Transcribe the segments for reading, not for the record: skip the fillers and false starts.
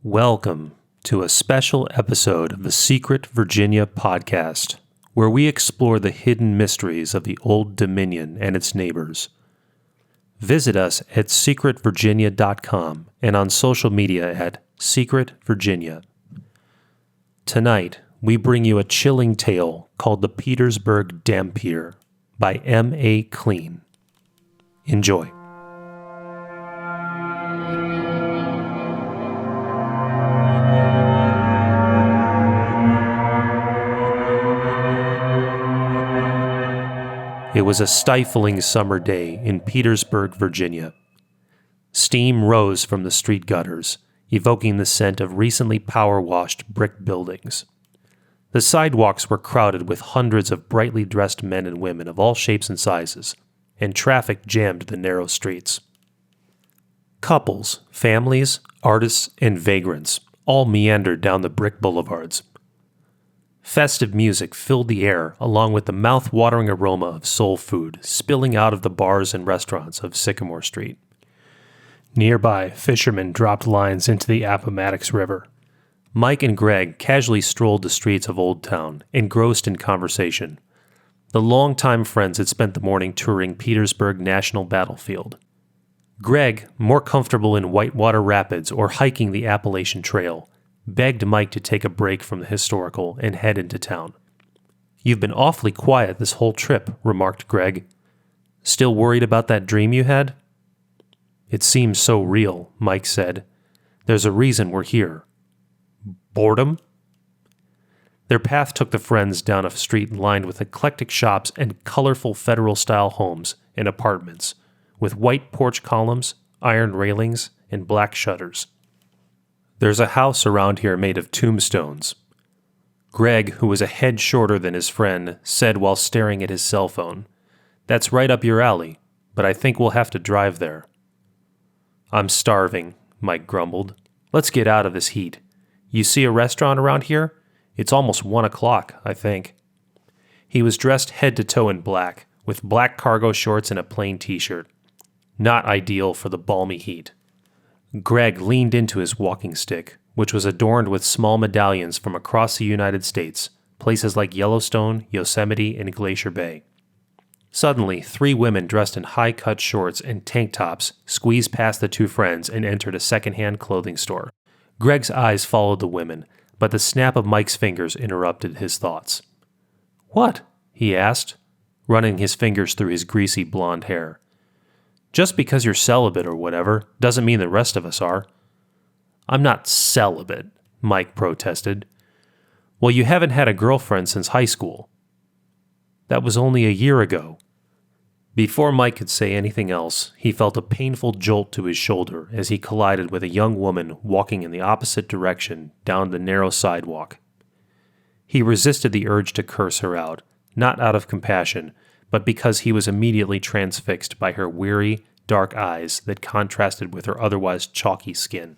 Welcome to a special episode of the Secret Virginia podcast, where we explore the hidden mysteries of the Old Dominion and its neighbors. Visit us at secretvirginia.com and on social media at Secret Virginia. Tonight, we bring you a chilling tale called the Petersburg Dhampir by M.A. Kleen. Enjoy. It was a stifling summer day in Petersburg, Virginia. Steam rose from the street gutters, evoking the scent of recently power-washed brick buildings. The sidewalks were crowded with hundreds of brightly dressed men and women of all shapes and sizes, and traffic jammed the narrow streets. Couples, families, artists, and vagrants all meandered down the brick boulevards. Festive music filled the air along with the mouth-watering aroma of soul food spilling out of the bars and restaurants of Sycamore Street. Nearby, fishermen dropped lines into the Appomattox River. Mike and Greg casually strolled the streets of Old Town, engrossed in conversation. The longtime friends had spent the morning touring Petersburg National Battlefield. Greg, more comfortable in Whitewater Rapids or hiking the Appalachian Trail, begged Mike to take a break from the historical and head into town. "You've been awfully quiet this whole trip," remarked Greg. "Still worried about that dream you had?" "It seems so real," Mike said. "There's a reason we're here." "Boredom?" Their path took the friends down a street lined with eclectic shops and colorful federal-style homes and apartments, with white porch columns, iron railings, and black shutters. "There's a house around here made of tombstones." Greg, who was a head shorter than his friend, said while staring at his cell phone, "That's right up your alley, but I think we'll have to drive there." "I'm starving," Mike grumbled. "Let's get out of this heat. You see a restaurant around here? It's almost 1 o'clock, I think." He was dressed head to toe in black, with black cargo shorts and a plain t-shirt. Not ideal for the balmy heat. Greg leaned into his walking stick, which was adorned with small medallions from across the United States, places like Yellowstone, Yosemite, and Glacier Bay. Suddenly, 3 women dressed in high-cut shorts and tank tops squeezed past the 2 friends and entered a second-hand clothing store. Greg's eyes followed the women, but the snap of Mike's fingers interrupted his thoughts. "What?" he asked, running his fingers through his greasy blonde hair. "Just because you're celibate or whatever doesn't mean the rest of us are." "I'm not celibate," Mike protested. "Well, you haven't had a girlfriend since high school." "That was only a year ago." Before Mike could say anything else, he felt a painful jolt to his shoulder as he collided with a young woman walking in the opposite direction down the narrow sidewalk. He resisted the urge to curse her out, not out of compassion, but because he was immediately transfixed by her weary, dark eyes that contrasted with her otherwise chalky skin.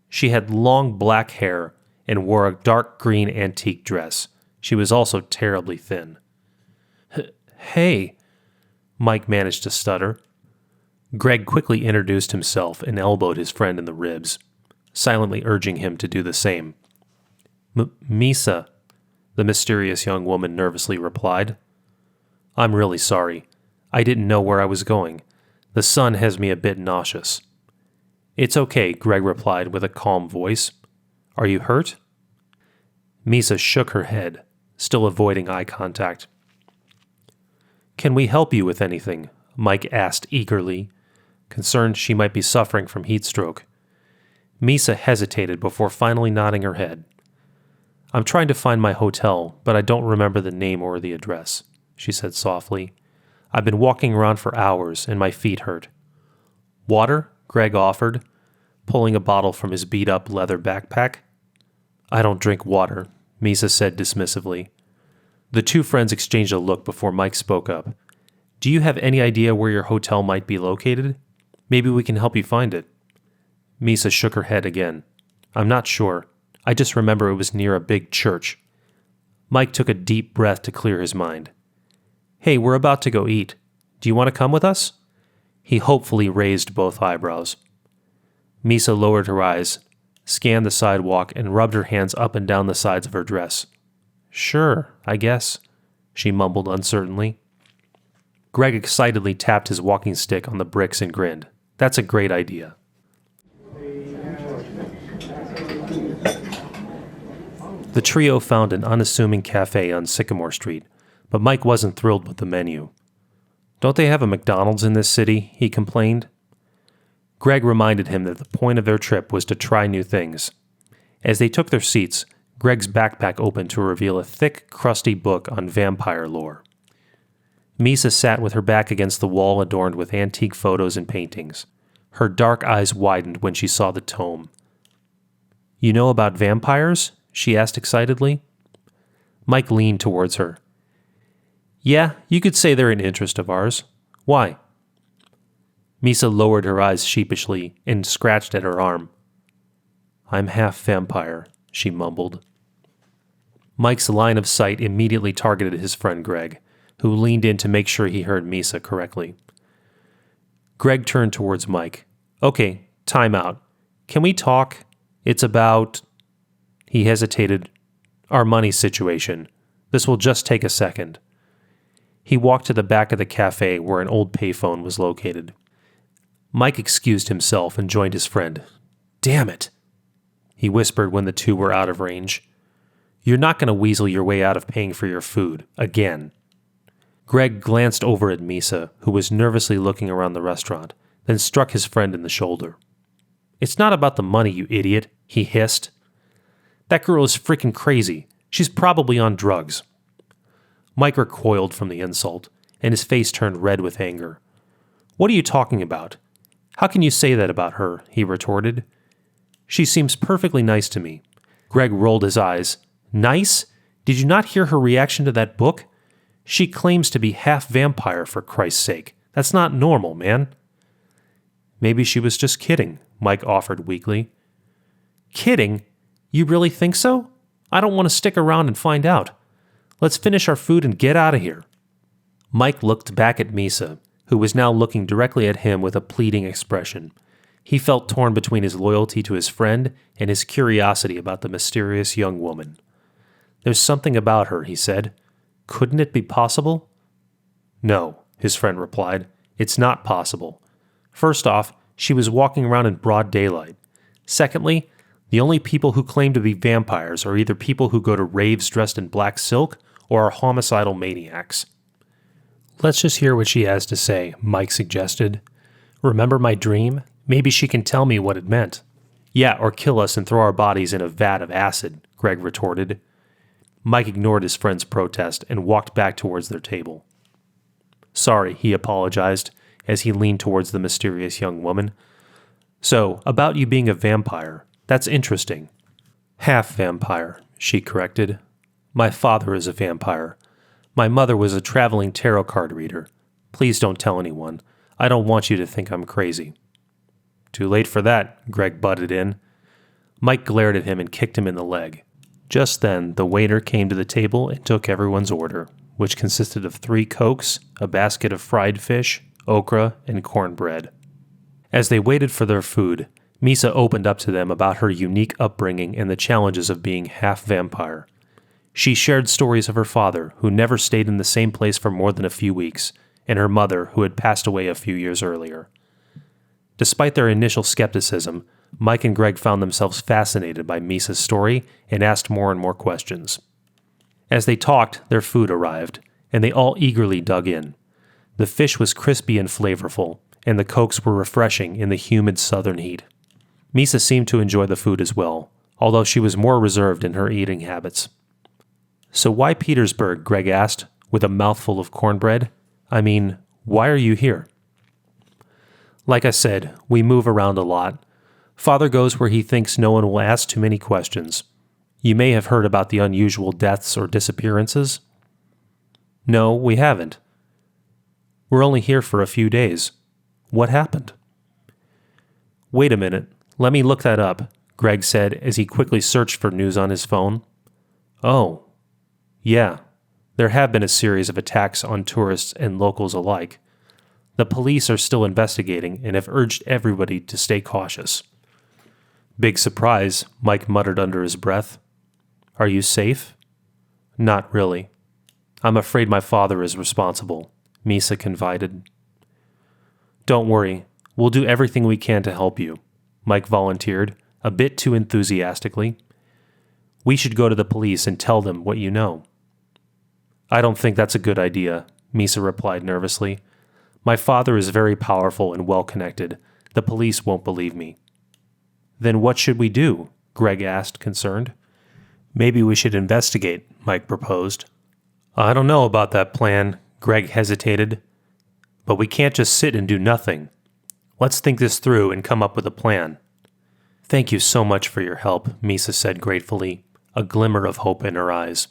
She had long black hair and wore a dark green antique dress. She was also terribly thin. "Hey," Mike managed to stutter. Greg quickly introduced himself and elbowed his friend in the ribs, silently urging him to do the same. "Misa," the mysterious young woman nervously replied. "I'm really sorry. I didn't know where I was going. The sun has me a bit nauseous." "It's okay," Greg replied with a calm voice. "Are you hurt?" Misa shook her head, still avoiding eye contact. "Can we help you with anything?" Mike asked eagerly, concerned she might be suffering from heat stroke. Misa hesitated before finally nodding her head. "I'm trying to find my hotel, but I don't remember the name or the address," she said softly. "I've been walking around for hours and my feet hurt." "Water?" Greg offered, pulling a bottle from his beat-up leather backpack. "I don't drink water," Misa said dismissively. The 2 friends exchanged a look before Mike spoke up. "Do you have any idea where your hotel might be located? Maybe we can help you find it." Misa shook her head again. "I'm not sure. I just remember it was near a big church." Mike took a deep breath to clear his mind. "Hey, we're about to go eat. Do you want to come with us?" He hopefully raised both eyebrows. Misa lowered her eyes, scanned the sidewalk, and rubbed her hands up and down the sides of her dress. Sure, I guess, she mumbled uncertainly. Greg excitedly tapped his walking stick on the bricks and grinned. That's a great idea. The trio found an unassuming cafe on Sycamore Street, but Mike wasn't thrilled with the menu. Don't they have a McDonald's in this city? He complained. Greg reminded him that the point of their trip was to try new things. As they took their seats, Greg's backpack opened to reveal a thick, crusty book on vampire lore. Misa sat with her back against the wall adorned with antique photos and paintings. Her dark eyes widened when she saw the tome. You know about vampires? She asked excitedly. Mike leaned towards her. Yeah, you could say they're an interest of ours. Why? Misa lowered her eyes sheepishly and scratched at her arm. I'm half vampire, she mumbled. Mike's line of sight immediately targeted his friend Greg, who leaned in to make sure he heard Misa correctly. Greg turned towards Mike. Okay, time out. Can we talk? It's about... He hesitated. Our money situation. This will just take a second. He walked to the back of the cafe where an old payphone was located. Mike excused himself and joined his friend. Damn it, he whispered when the two were out of range. You're not going to weasel your way out of paying for your food, again. Greg glanced over at Misa, who was nervously looking around the restaurant, then struck his friend in the shoulder. It's not about the money, you idiot, he hissed. That girl is freaking crazy. She's probably on drugs. Mike recoiled from the insult, and his face turned red with anger. What are you talking about? How can you say that about her? He retorted. She seems perfectly nice to me. Greg rolled his eyes. Nice? Did you not hear her reaction to that book? She claims to be half vampire, for Christ's sake. That's not normal, man. Maybe she was just kidding, Mike offered weakly. Kidding? You really think so? I don't want to stick around and find out. Let's finish our food and get out of here. Mike looked back at Misa, who was now looking directly at him with a pleading expression. He felt torn between his loyalty to his friend and his curiosity about the mysterious young woman. There's something about her, he said. Couldn't it be possible? No, his friend replied. It's not possible. First off, she was walking around in broad daylight. Secondly, the only people who claim to be vampires are either people who go to raves dressed in black silk or are homicidal maniacs. Let's just hear what she has to say, Mike suggested. Remember my dream? Maybe she can tell me what it meant. Yeah, or kill us and throw our bodies in a vat of acid, Greg retorted. Mike ignored his friend's protest and walked back towards their table. Sorry, he apologized as he leaned towards the mysterious young woman. So, about you being a vampire, that's interesting. Half vampire, she corrected. My father is a vampire. My mother was a traveling tarot card reader. Please don't tell anyone. I don't want you to think I'm crazy. Too late for that, Greg butted in. Mike glared at him and kicked him in the leg. Just then, the waiter came to the table and took everyone's order, which consisted of 3 Cokes, a basket of fried fish, okra, and cornbread. As they waited for their food, Misa opened up to them about her unique upbringing and the challenges of being half vampire. She shared stories of her father, who never stayed in the same place for more than a few weeks, and her mother, who had passed away a few years earlier. Despite their initial skepticism, Mike and Greg found themselves fascinated by Misa's story and asked more and more questions. As they talked, their food arrived, and they all eagerly dug in. The fish was crispy and flavorful, and the Cokes were refreshing in the humid southern heat. Misa seemed to enjoy the food as well, although she was more reserved in her eating habits. So why Petersburg? Greg asked, with a mouthful of cornbread. I mean, why are you here? Like I said, we move around a lot. Father goes where he thinks no one will ask too many questions. You may have heard about the unusual deaths or disappearances. No, we haven't. We're only here for a few days. What happened? Wait a minute. Let me look that up, Greg said as he quickly searched for news on his phone. Oh, yeah. There have been a series of attacks on tourists and locals alike. The police are still investigating and have urged everybody to stay cautious. Big surprise, Mike muttered under his breath. Are you safe? Not really. I'm afraid my father is responsible, Misa confided. Don't worry, we'll do everything we can to help you, Mike volunteered, a bit too enthusiastically. We should go to the police and tell them what you know. I don't think that's a good idea, Misa replied nervously. My father is very powerful and well-connected. The police won't believe me. Then what should we do? Greg asked, concerned. Maybe we should investigate, Mike proposed. I don't know about that plan, Greg hesitated. But we can't just sit and do nothing. Let's think this through and come up with a plan. Thank you so much for your help, Misa said gratefully, a glimmer of hope in her eyes.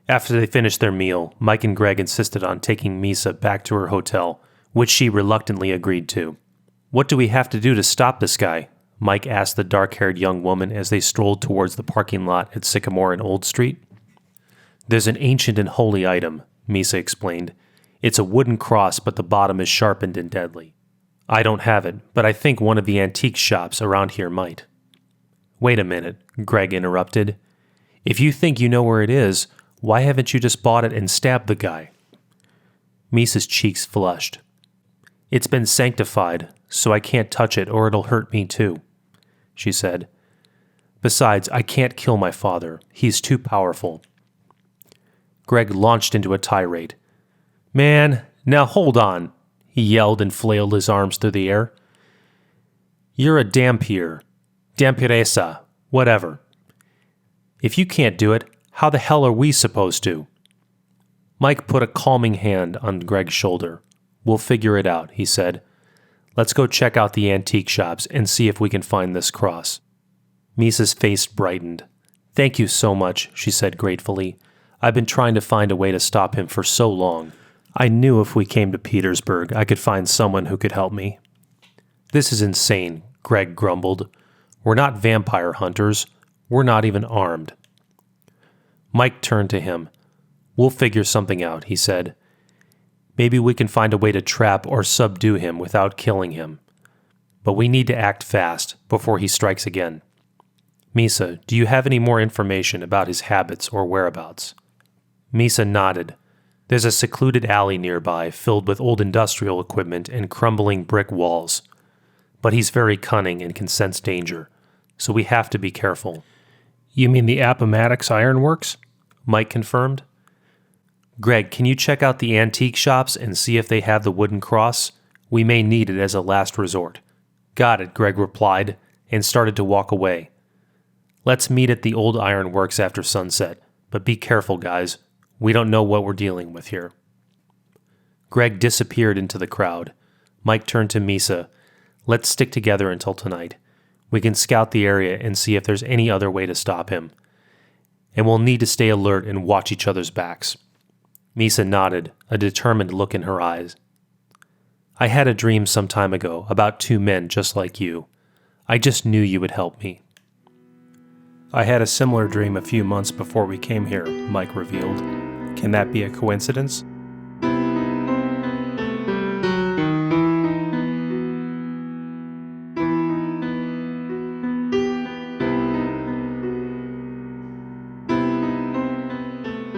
After they finished their meal, Mike and Greg insisted on taking Misa back to her hotel, which she reluctantly agreed to. What do we have to do to stop this guy? Mike asked the dark-haired young woman as they strolled towards the parking lot at Sycamore and Old Street. There's an ancient and holy item, Misa explained. It's a wooden cross, but the bottom is sharpened and deadly. I don't have it, but I think one of the antique shops around here might. Wait a minute, Greg interrupted. If you think you know where it is, why haven't you just bought it and stabbed the guy? Misa's cheeks flushed. It's been sanctified, so I can't touch it or it'll hurt me too, she said. Besides, I can't kill my father. He's too powerful. Greg launched into a tirade. Man, now hold on, he yelled and flailed his arms through the air. You're a Dhampir, Dhampiresa, whatever. If you can't do it, how the hell are we supposed to? Mike put a calming hand on Greg's shoulder. We'll figure it out, he said. Let's go check out the antique shops and see if we can find this cross. Misa's face brightened. Thank you so much, she said gratefully. I've been trying to find a way to stop him for so long. I knew if we came to Petersburg, I could find someone who could help me. This is insane, Greg grumbled. We're not vampire hunters. We're not even armed. Mike turned to him. We'll figure something out, he said. Maybe we can find a way to trap or subdue him without killing him. But we need to act fast before he strikes again. Misa, do you have any more information about his habits or whereabouts? Misa nodded. There's a secluded alley nearby filled with old industrial equipment and crumbling brick walls. But he's very cunning and can sense danger, so we have to be careful. You mean the Appomattox Ironworks? Mike confirmed. Greg, can you check out the antique shops and see if they have the wooden cross? We may need it as a last resort. Got it, Greg replied, and started to walk away. Let's meet at the old ironworks after sunset, but be careful, guys. We don't know what we're dealing with here. Greg disappeared into the crowd. Mike turned to Misa. Let's stick together until tonight. We can scout the area and see if there's any other way to stop him. And we'll need to stay alert and watch each other's backs. Misa nodded, a determined look in her eyes. I had a dream some time ago about two men just like you. I just knew you would help me. I had a similar dream a few months before we came here, Mike revealed. Can that be a coincidence?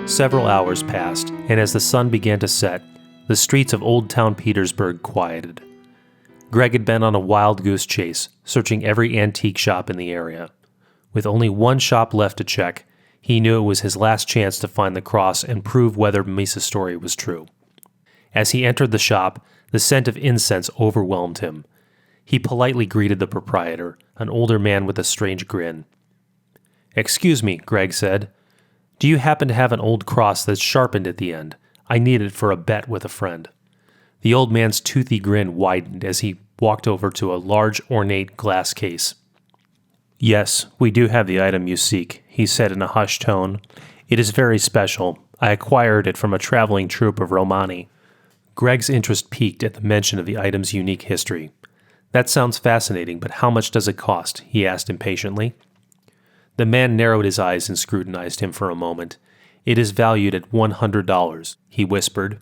Several hours passed, and as the sun began to set, the streets of Old Town Petersburg quieted. Greg had been on a wild goose chase, searching every antique shop in the area. With only one shop left to check, he knew it was his last chance to find the cross and prove whether Misa's story was true. As he entered the shop, the scent of incense overwhelmed him. He politely greeted the proprietor, an older man with a strange grin. "Excuse me," Greg said. "Do you happen to have an old cross that's sharpened at the end? I need it for a bet with a friend." The old man's toothy grin widened as he walked over to a large, ornate glass case. "Yes, we do have the item you seek," he said in a hushed tone. "It is very special. I acquired it from a traveling troupe of Romani." Greg's interest piqued at the mention of the item's unique history. "That sounds fascinating, but how much does it cost?" he asked impatiently. The man narrowed his eyes and scrutinized him for a moment. "It is valued at $100, he whispered.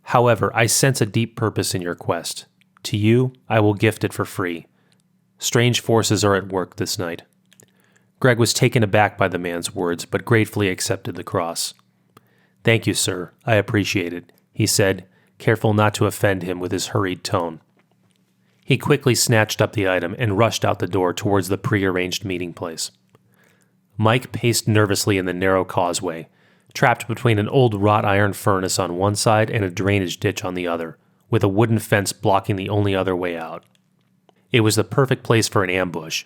"However, I sense a deep purpose in your quest. To you, I will gift it for free. Strange forces are at work this night. Greg was taken aback by the man's words, but gratefully accepted the cross. Thank you, sir. I appreciate it, he said, careful not to offend him with his hurried tone. He quickly snatched up the item and rushed out the door towards the prearranged meeting place. Mike paced nervously in the narrow causeway, trapped between an old wrought iron furnace on one side and a drainage ditch on the other, with a wooden fence blocking the only other way out. It was the perfect place for an ambush.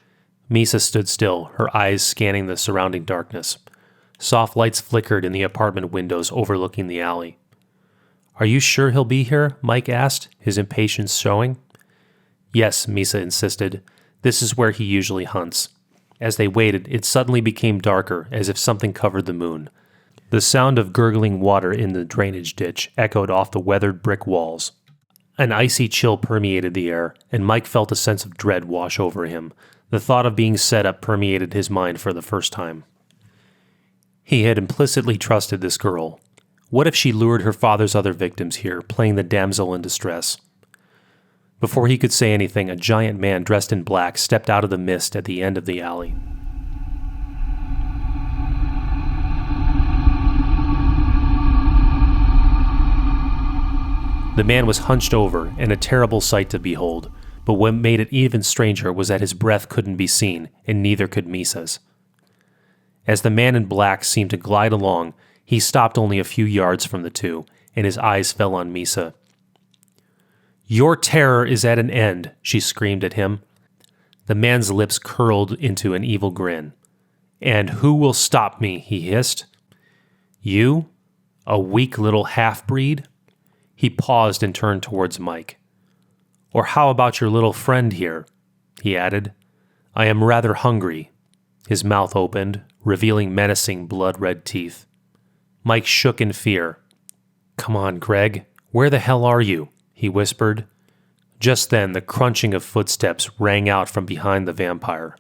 Misa stood still, her eyes scanning the surrounding darkness. Soft lights flickered in the apartment windows overlooking the alley. Are you sure he'll be here? Mike asked, his impatience showing. Yes, Misa insisted. This is where he usually hunts. As they waited, it suddenly became darker, as if something covered the moon. The sound of gurgling water in the drainage ditch echoed off the weathered brick walls. An icy chill permeated the air, and Mike felt a sense of dread wash over him. The thought of being set up permeated his mind for the first time. He had implicitly trusted this girl. What if she lured her father's other victims here, playing the damsel in distress? Before he could say anything, a giant man dressed in black stepped out of the mist at the end of the alley. The man was hunched over and a terrible sight to behold, but what made it even stranger was that his breath couldn't be seen, and neither could Misa's. As the man in black seemed to glide along, he stopped only a few yards from the two, and his eyes fell on Misa. Your terror is at an end, she screamed at him. The man's lips curled into an evil grin. And who will stop me, he hissed. You? A weak little half-breed? He paused and turned towards Mike. Or how about your little friend here? He added. I am rather hungry. His mouth opened, revealing menacing blood-red teeth. Mike shook in fear. Come on, Greg. Where the hell are you? He whispered. Just then, the crunching of footsteps rang out from behind the vampire.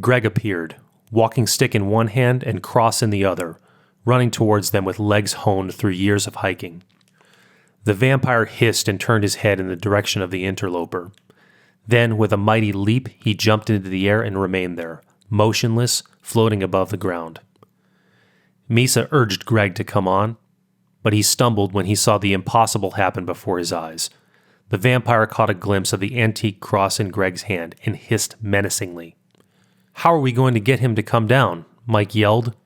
Greg appeared, walking stick in one hand and cross in the other, running towards them with legs honed through years of hiking. The vampire hissed and turned his head in the direction of the interloper. Then, with a mighty leap, he jumped into the air and remained there, motionless, floating above the ground. Misa urged Greg to come on, but he stumbled when he saw the impossible happen before his eyes. The vampire caught a glimpse of the antique cross in Greg's hand and hissed menacingly. How are we going to get him to come down? Mike yelled.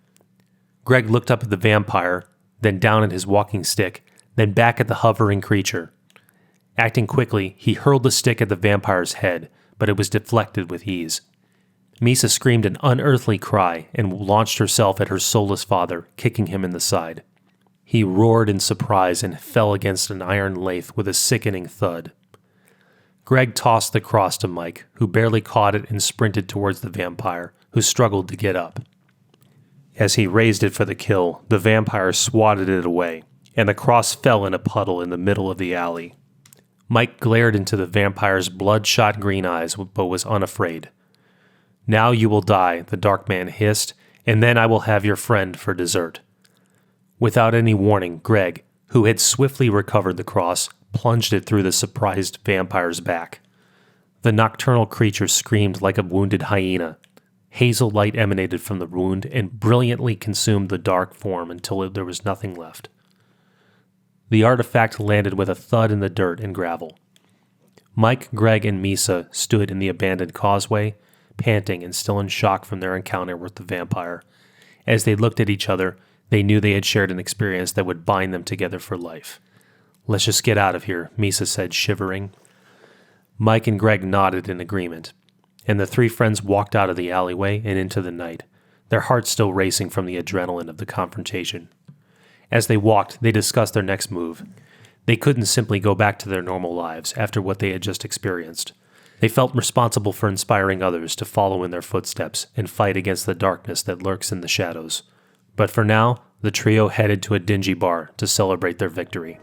Greg looked up at the vampire, then down at his walking stick, then back at the hovering creature. Acting quickly, he hurled the stick at the vampire's head, but it was deflected with ease. Misa screamed an unearthly cry and launched herself at her soulless father, kicking him in the side. He roared in surprise and fell against an iron lathe with a sickening thud. Greg tossed the cross to Mike, who barely caught it and sprinted towards the vampire, who struggled to get up. As he raised it for the kill, the vampire swatted it away, and the cross fell in a puddle in the middle of the alley. Mike glared into the vampire's bloodshot green eyes, but was unafraid. Now you will die, the dark man hissed, and then I will have your friend for dessert. Without any warning, Greg, who had swiftly recovered the cross, plunged it through the surprised vampire's back. The nocturnal creature screamed like a wounded hyena. Hazel light emanated from the wound and brilliantly consumed the dark form until there was nothing left. The artifact landed with a thud in the dirt and gravel. Mike, Greg, and Misa stood in the abandoned causeway, panting and still in shock from their encounter with the vampire. As they looked at each other, they knew they had shared an experience that would bind them together for life. Let's just get out of here, Misa said, shivering. Mike and Greg nodded in agreement, and the three friends walked out of the alleyway and into the night, their hearts still racing from the adrenaline of the confrontation. As they walked, they discussed their next move. They couldn't simply go back to their normal lives after what they had just experienced. They felt responsible for inspiring others to follow in their footsteps and fight against the darkness that lurks in the shadows. But for now, the trio headed to a dingy bar to celebrate their victory.